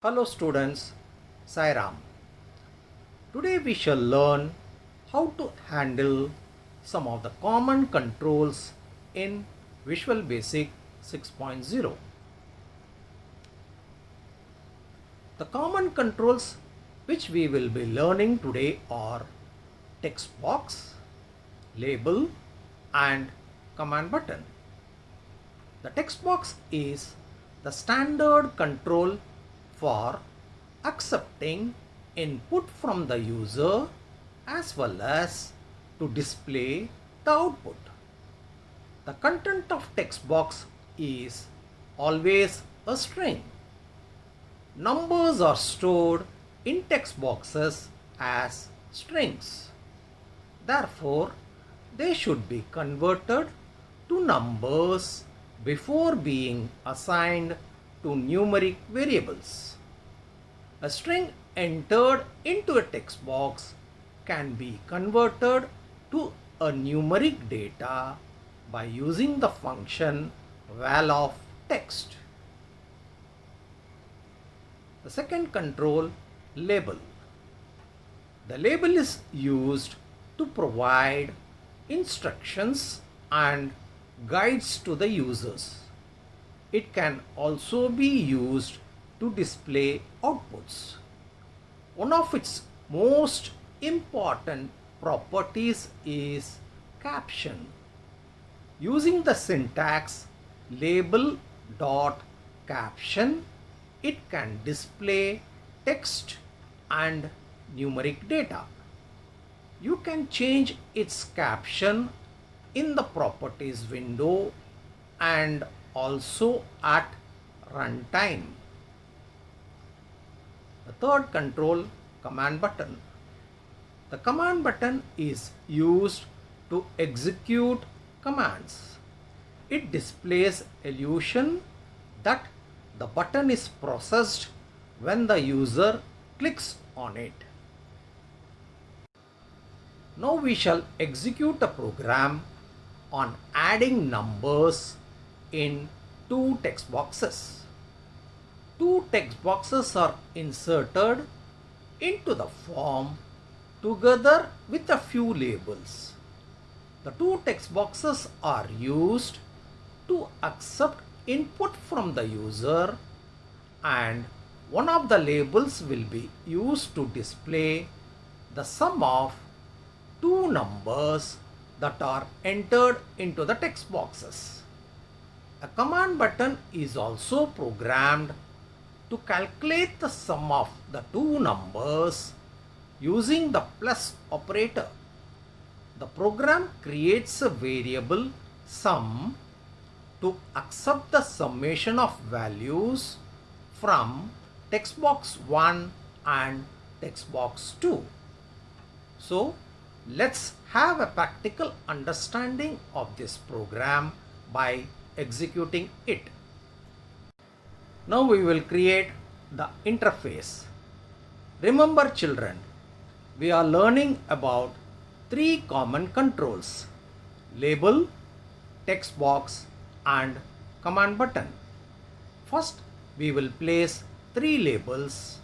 Hello students, Sai Ram. Today we shall learn how to handle some of the common controls in Visual Basic 6.0. The common controls which we will be learning today are text box, label and command button. The text box is the standard control for accepting input from the user as well as to display the output. The content of text box is always a string. Numbers are stored in text boxes as strings. Therefore, they should be converted to numbers before being assigned to numeric variables. A string entered into a text box can be converted to a numeric data by using the function val of text. The second control, label. The label is used to provide instructions and guides to the users. It can also be used to display outputs. One of its most important properties is caption. Using the syntax label dot caption, it can display text and numeric data. You can change its caption in the properties window and also at runtime. The third control, command button. The command button is used to execute commands. It displays illusion that the button is processed when the user clicks on it. Now we shall execute a program on adding numbers in two text boxes. Two text boxes are inserted into the form together with a few labels. The two text boxes are used to accept input from the user, and one of the labels will be used to display the sum of two numbers that are entered into the text boxes. A command button is also programmed to calculate the sum of the two numbers using the plus operator. The program creates a variable sum to accept the summation of values from text box 1 and text box 2. So, let's have a practical understanding of this program by executing it. Now we will create the interface. Remember children, we are learning about three common controls: label, text box and command button. First, we will place three labels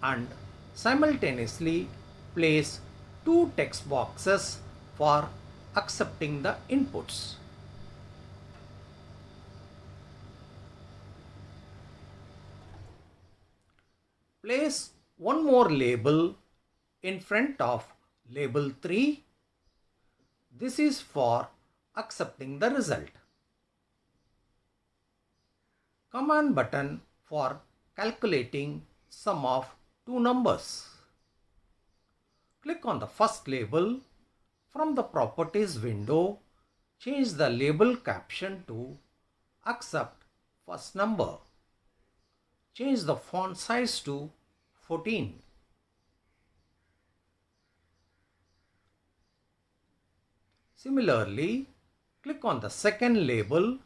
and simultaneously place two text boxes for accepting the inputs. Place one more label in front of label 3. This is for accepting the result. Command button for calculating sum of two numbers. Click on the first label. From the properties window, change the label caption to accept first number. Change the font size to 14. Similarly, click on the second label.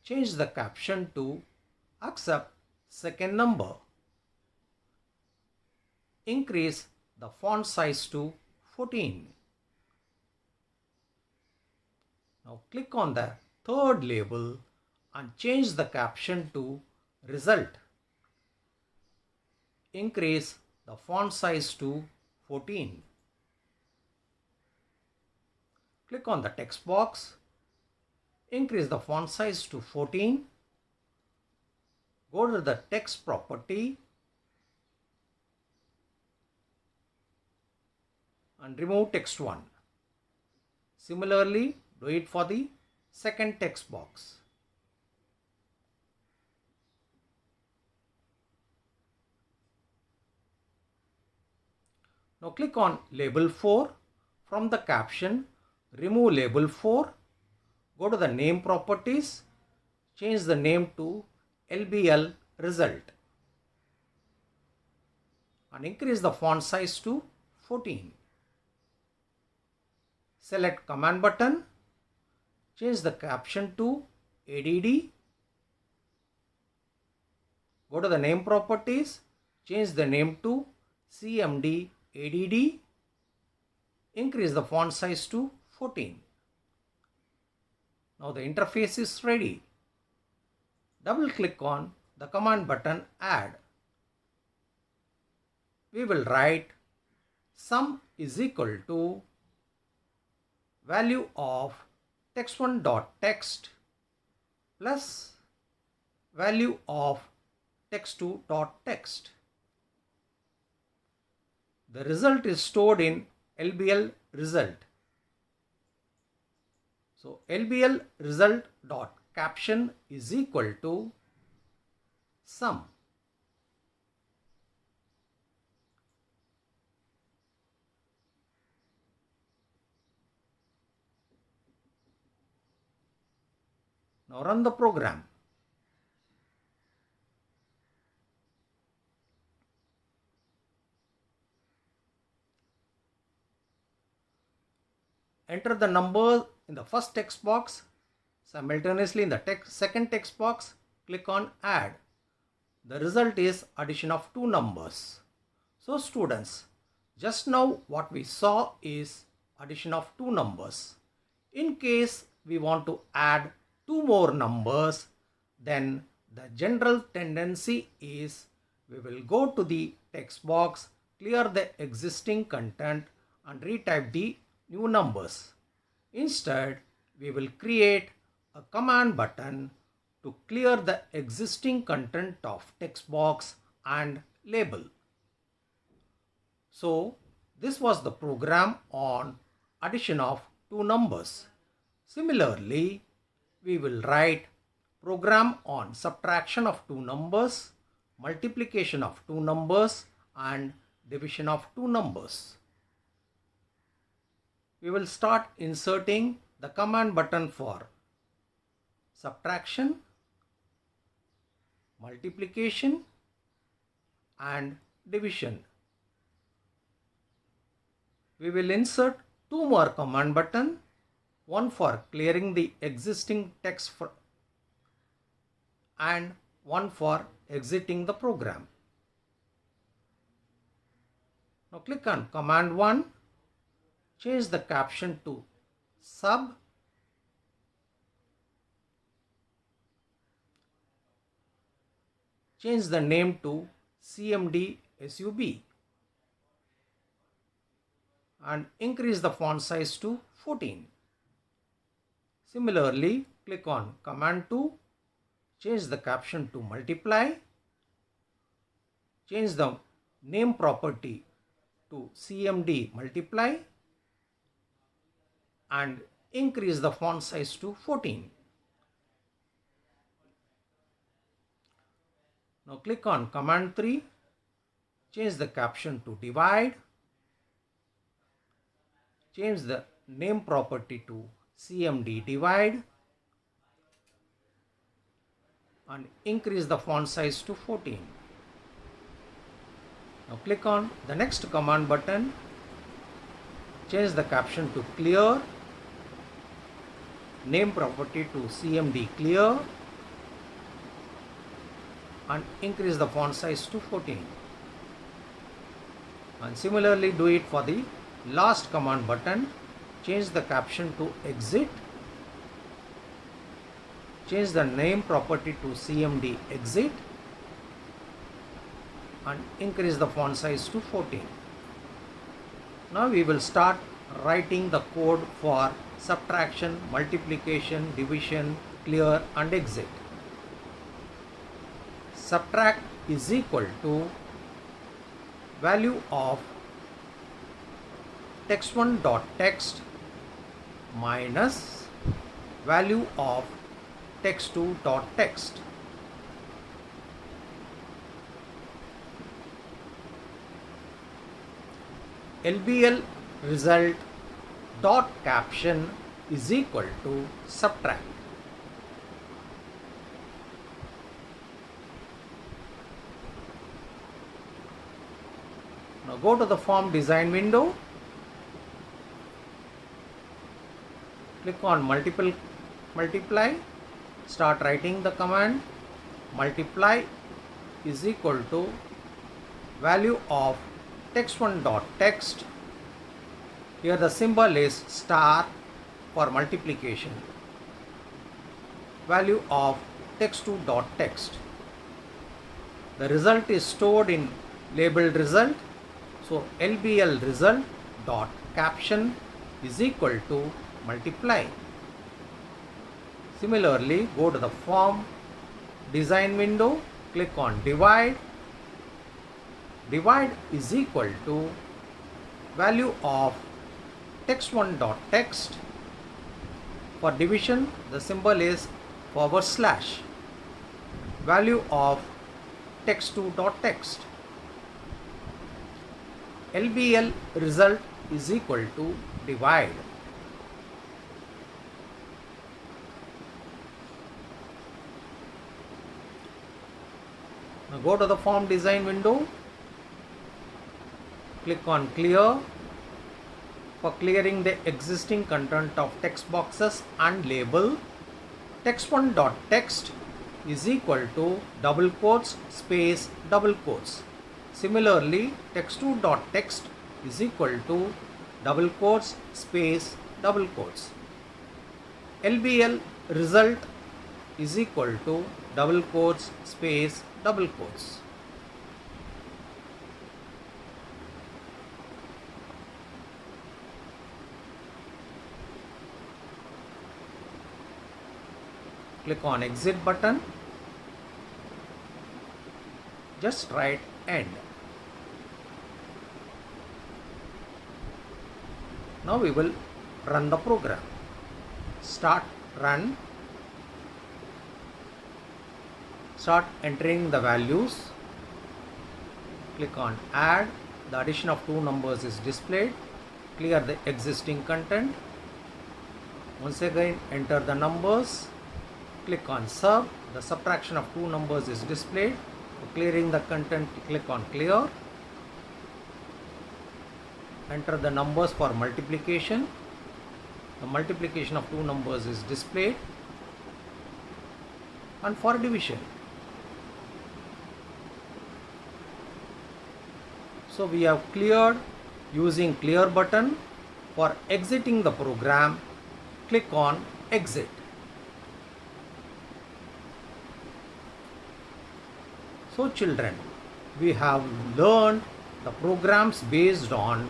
Change the caption to accept second number. Increase the font size to 14. Now click on the third label and change the caption to result. increase the font size to 14. Click on the text box, increase the font size to 14. Go to the text property and remove text 1. Similarly, do it for the second text box. Now click on label 4. From the caption, remove label 4. Go to the name properties. Change the name to LBL result. And increase the font size to 14. Select command button. Change the caption to ADD. Go to the name properties. Change the name to CMD ADD. Increase the font size to 14. Now the interface is ready. Double click on the command button add. We will write sum is equal to value of text1.text plus value of text2.text. The result is stored in LBL result. So LBL result dot caption is equal to sum. Now run the program. Enter the number in the first text box. Simultaneously in the second text box, click on add. The result is addition of two numbers. So students, just now what we saw is addition of two numbers. In case we want to add two more numbers, then the general tendency is we will go to the text box, clear the existing content and retype the new numbers. Instead, we will create a command button to clear the existing content of text box and label. So, this was the program on addition of two numbers. Similarly, we will write program on subtraction of two numbers, multiplication of two numbers and division of two numbers. We will start inserting the command button for subtraction, multiplication and division. We will insert two more command buttons, one for clearing the existing text and one for exiting the program. Now click on command 1, change the caption to sub, change the name to CMD SUB and increase the font size to 14. Similarly, click on command 2, change the caption to multiply, change the name property to CMD multiply and increase the font size to 14. Now click on command 3, change the caption to divide, change the name property to CMD divide and increase the font size to 14. Now click on the next command button, change the caption to clear, name property to CMD clear and increase the font size to 14. And similarly do it for the last command button, change the caption to exit, change the name property to CMD exit and increase the font size to 14. Now we will start writing the code for subtraction, multiplication, division, clear and exit. Subtract is equal to value of text1 dot text minus value of text2 dot text. LBL result dot caption is equal to subtract. Now go to the form design window, click on multiply, start writing the command. Multiply is equal to value of text1 dot text. Here the symbol is star for multiplication. Value of text2 dot text. The result is stored in labeled result. So LBL result dot caption is equal to multiply. Similarly, go to the form design window, click on divide. Divide is equal to value of text1 dot text. For division, the symbol is /. Value of text2 dot text. LBL result is equal to divide. Now go to the form design window, click on clear for clearing the existing content of text boxes and label. Text1 dot text is equal to double quotes space double quotes. Similarly, text2 dot text is equal to double quotes space double quotes. LBL result is equal to double quotes space double quotes. Click on exit button. Just write end. Now we will run the program. Start run. Start entering the values. Click on add. The addition of two numbers is displayed. Clear the existing content. Once again enter the numbers. Click on sub. The subtraction of two numbers is displayed. For clearing the content, click on clear. Enter the numbers for multiplication. The multiplication of two numbers is displayed. And for division. So we have cleared using clear button. For exiting the program, click on exit. So children, we have learned the programs based on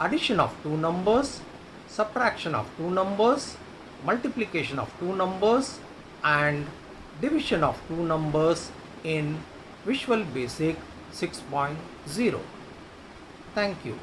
addition of two numbers, subtraction of two numbers, multiplication of two numbers and division of two numbers in Visual Basic 6.0. Thank you.